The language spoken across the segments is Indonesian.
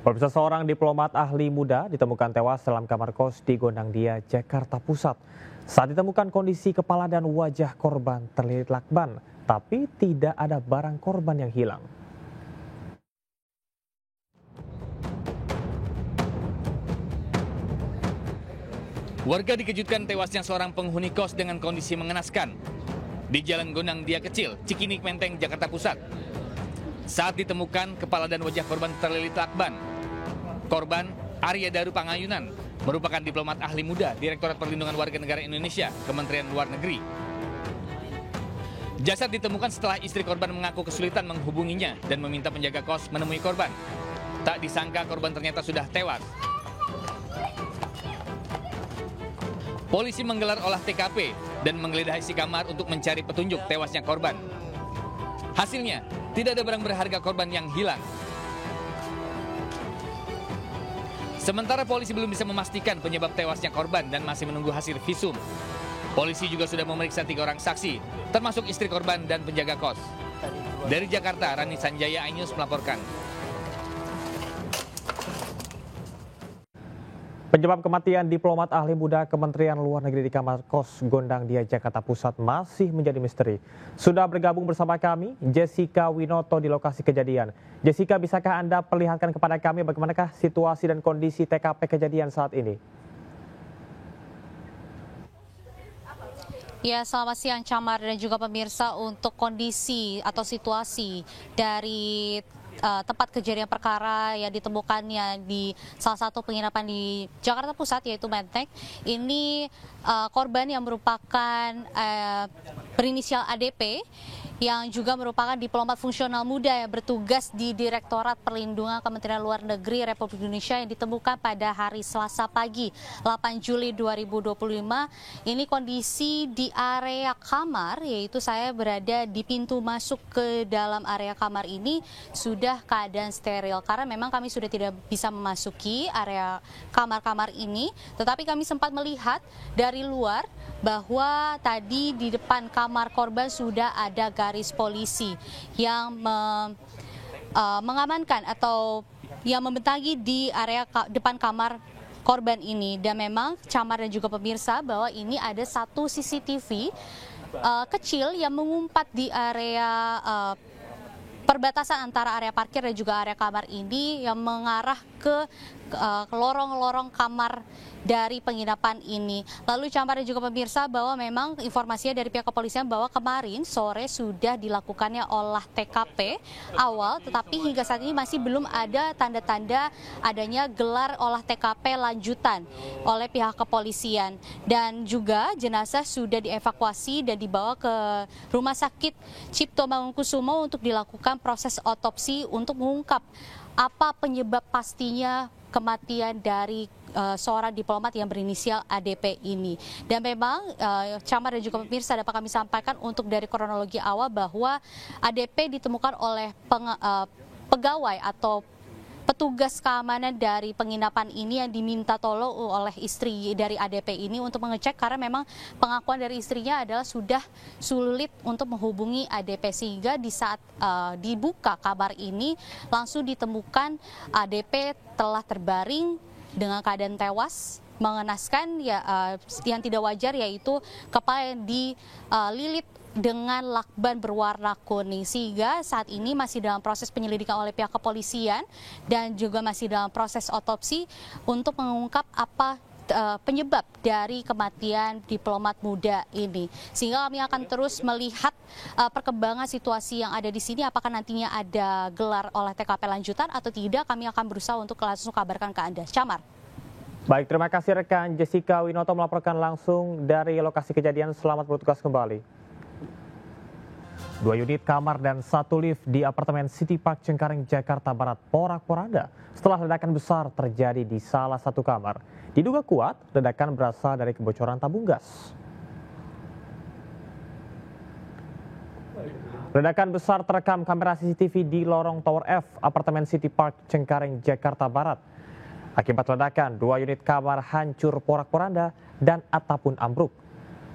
Pemirsa, seorang diplomat ahli muda ditemukan tewas dalam kamar kos di Gondangdia, Jakarta Pusat. Saat ditemukan, kondisi kepala dan wajah korban terlilit lakban, tapi tidak ada barang korban yang hilang. Warga dikejutkan tewasnya seorang penghuni kos dengan kondisi mengenaskan di Jalan Gondangdia Kecil, Cikini Menteng, Jakarta Pusat. Saat ditemukan, kepala dan wajah korban terlilit lakban. Korban Arya Daru Pangayunan merupakan diplomat ahli muda Direktorat Perlindungan Warga Negara Indonesia, Kementerian Luar Negeri. Jasad ditemukan setelah istri korban mengaku kesulitan menghubunginya dan meminta penjaga kos menemui korban. Tak disangka korban ternyata sudah tewas. Polisi menggelar olah TKP dan menggeledah isi kamar untuk mencari petunjuk tewasnya korban. Hasilnya, tidak ada barang berharga korban yang hilang. Sementara polisi belum bisa memastikan penyebab tewasnya korban dan masih menunggu hasil visum. Polisi juga sudah memeriksa 3 orang saksi, termasuk istri korban dan penjaga kos. Dari Jakarta, Rani Sanjaya, iNews melaporkan. Penyebab kematian diplomat ahli muda Kementerian Luar Negeri di kamar kos Gondangdia, Jakarta Pusat masih menjadi misteri. Sudah bergabung bersama kami Jessica Winoto di lokasi kejadian. Jessica, bisakah Anda perlihatkan kepada kami bagaimanakah situasi dan kondisi TKP kejadian saat ini? Ya, selamat siang Camar dan juga pemirsa. Untuk kondisi atau situasi dari tempat kejadian perkara yang ditemukannya di salah satu penginapan di Jakarta Pusat, yaitu Menteng. Ini korban yang merupakan berinisial ADP, yang juga merupakan diplomat fungsional muda yang bertugas di Direktorat Perlindungan Kementerian Luar Negeri Republik Indonesia, yang ditemukan pada hari Selasa pagi 8 Juli 2025. Ini kondisi di area kamar, yaitu saya berada di pintu masuk ke dalam area kamar ini sudah keadaan steril, karena memang kami sudah tidak bisa memasuki area kamar-kamar ini, tetapi kami sempat melihat dari luar bahwa tadi di depan kamar korban sudah ada garis polisi yang mengamankan atau yang membentangi di area depan kamar korban ini. Dan memang Camar dan juga pemirsa, bahwa ini ada satu CCTV kecil yang mengumpat di area perbatasan antara area parkir dan juga area kamar ini, yang mengarah ke lorong-lorong kamar dari penginapan ini. Lalu Camar dan juga pemirsa, bahwa memang informasinya dari pihak kepolisian bahwa kemarin sore sudah dilakukannya olah TKP awal, tetapi hingga saat ini masih belum ada tanda-tanda adanya gelar olah TKP lanjutan oleh pihak kepolisian. Dan juga jenazah sudah dievakuasi dan dibawa ke Rumah Sakit Cipto Mangunkusumo untuk dilakukan proses otopsi untuk mengungkap apa penyebab pastinya kematian dari seorang diplomat yang berinisial ADP ini. Dan memang Camar dan juga pemirsa, dapat kami sampaikan untuk dari kronologi awal bahwa ADP ditemukan oleh pegawai atau petugas keamanan dari penginapan ini yang diminta tolong oleh istri dari ADP ini untuk mengecek, karena memang pengakuan dari istrinya adalah sudah sulit untuk menghubungi ADP, sehingga di saat dibuka kabar ini langsung ditemukan ADP telah terbaring dengan keadaan tewas, mengenaskan ya, yang tidak wajar, yaitu kepala yang dililit dengan lakban berwarna kuning, sehingga saat ini masih dalam proses penyelidikan oleh pihak kepolisian dan juga masih dalam proses otopsi untuk mengungkap apa penyebab dari kematian diplomat muda ini. Sehingga kami akan terus melihat perkembangan situasi yang ada di sini, apakah nantinya ada gelar olah TKP lanjutan atau tidak. Kami akan berusaha untuk langsung kabarkan ke Anda. Camar. Baik, terima kasih rekan Jessica Winoto melaporkan langsung dari lokasi kejadian. Selamat bertugas kembali. 2 unit kamar dan 1 lift di apartemen City Park Cengkareng, Jakarta Barat porak-poranda setelah ledakan besar terjadi di salah satu kamar. Diduga kuat ledakan berasal dari kebocoran tabung gas. Ledakan besar terekam kamera CCTV di lorong Tower F, apartemen City Park Cengkareng, Jakarta Barat. Akibat ledakan, 2 unit kamar hancur porak-poranda dan atap pun ambruk.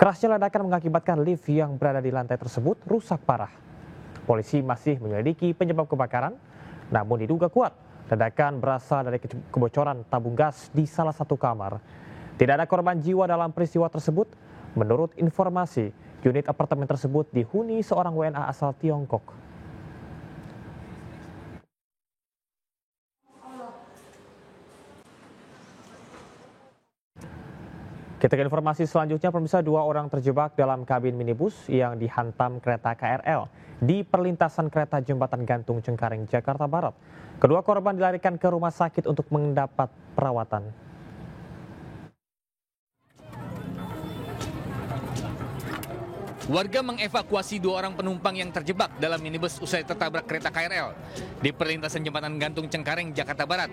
Kerasnya ledakan mengakibatkan lift yang berada di lantai tersebut rusak parah. Polisi masih menyelidiki penyebab kebakaran, namun diduga kuat Ledakan berasal dari kebocoran tabung gas di salah satu kamar. Tidak ada korban jiwa dalam peristiwa tersebut. Menurut informasi, unit apartemen tersebut dihuni seorang WNA asal Tiongkok. Kita ke informasi selanjutnya, pemirsa, 2 orang terjebak dalam kabin minibus yang dihantam kereta KRL di perlintasan kereta Jembatan Gantung Cengkareng, Jakarta Barat. Kedua korban dilarikan ke rumah sakit untuk mendapat perawatan. Warga mengevakuasi 2 orang penumpang yang terjebak dalam minibus usai tertabrak kereta KRL di perlintasan Jembatan Gantung Cengkareng, Jakarta Barat.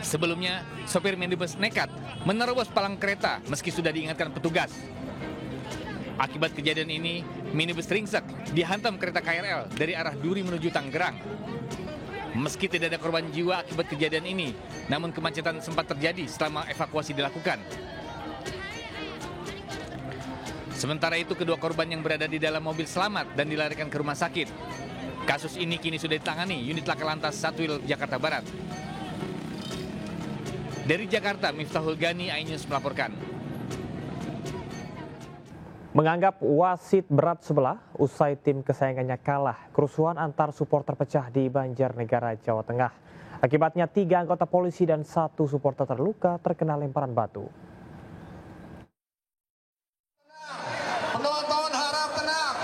Sebelumnya, sopir minibus nekat menerobos palang kereta meski sudah diingatkan petugas. Akibat kejadian ini, minibus ringsek dihantam kereta KRL dari arah Duri menuju Tangerang. Meski tidak ada korban jiwa akibat kejadian ini, namun kemacetan sempat terjadi selama evakuasi dilakukan. Sementara itu, kedua korban yang berada di dalam mobil selamat dan dilarikan ke rumah sakit. Kasus ini kini sudah ditangani unit Laka Lantas Satwil Jakarta Barat. Dari Jakarta, Miftahul Gani, iNews melaporkan. Menganggap wasit berat sebelah usai tim kesayangannya kalah, kerusuhan antar supporter pecah di Banjarnegara, Jawa Tengah. Akibatnya 3 anggota polisi dan 1 supporter terluka terkena lemparan batu. Penonton harap tenang.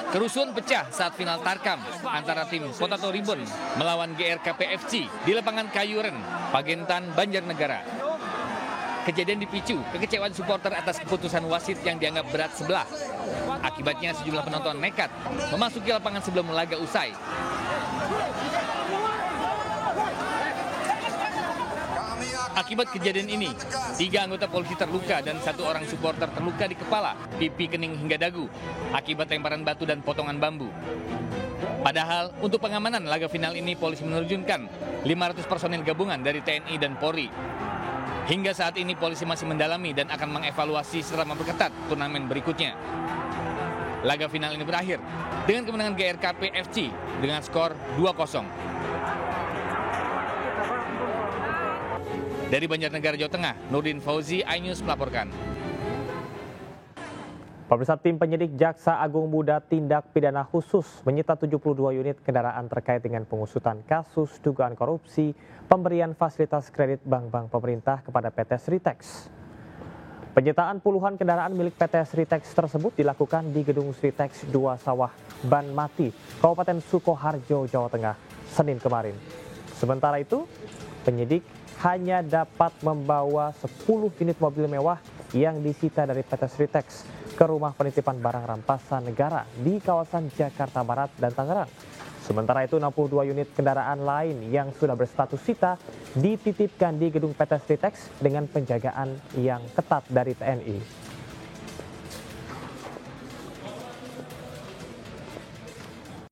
Kerusuhan pecah saat final Tarkam antara tim Potato Ribbon melawan GRKP FC di lapangan Kayuren, Pagentan, Banjarnegara. Kejadian dipicu kekecewaan supporter atas keputusan wasit yang dianggap berat sebelah. Akibatnya sejumlah penonton nekat memasuki lapangan sebelum laga usai. Akibat kejadian ini, 3 anggota polisi terluka dan 1 orang supporter terluka di kepala, pipi, kening hingga dagu akibat lemparan batu dan potongan bambu. Padahal untuk pengamanan laga final ini polisi menerjunkan 500 personil gabungan dari TNI dan Polri. Hingga saat ini polisi masih mendalami dan akan mengevaluasi serta memperketat turnamen berikutnya. Laga final ini berakhir dengan kemenangan GRKP FC dengan skor 2-0. Dari Banjarnegara, Jawa Tengah, Nurdin Fauzi, iNews melaporkan. Pemirsa, tim penyidik Jaksa Agung Muda Tindak Pidana Khusus menyita 72 unit kendaraan terkait dengan pengusutan kasus dugaan korupsi pemberian fasilitas kredit bank-bank pemerintah kepada PT Sritex. Penyitaan puluhan kendaraan milik PT Sritex tersebut dilakukan di Gedung Sritex 2 Sawah, Banmati, Kabupaten Sukoharjo, Jawa Tengah, Senin kemarin. Sementara itu, penyidik hanya dapat membawa 10 unit mobil mewah yang disita dari PT Sritex ke rumah penitipan barang rampasan negara di kawasan Jakarta Barat dan Tangerang. Sementara itu 62 unit kendaraan lain yang sudah berstatus sita dititipkan di gedung PT Sritex dengan penjagaan yang ketat dari TNI.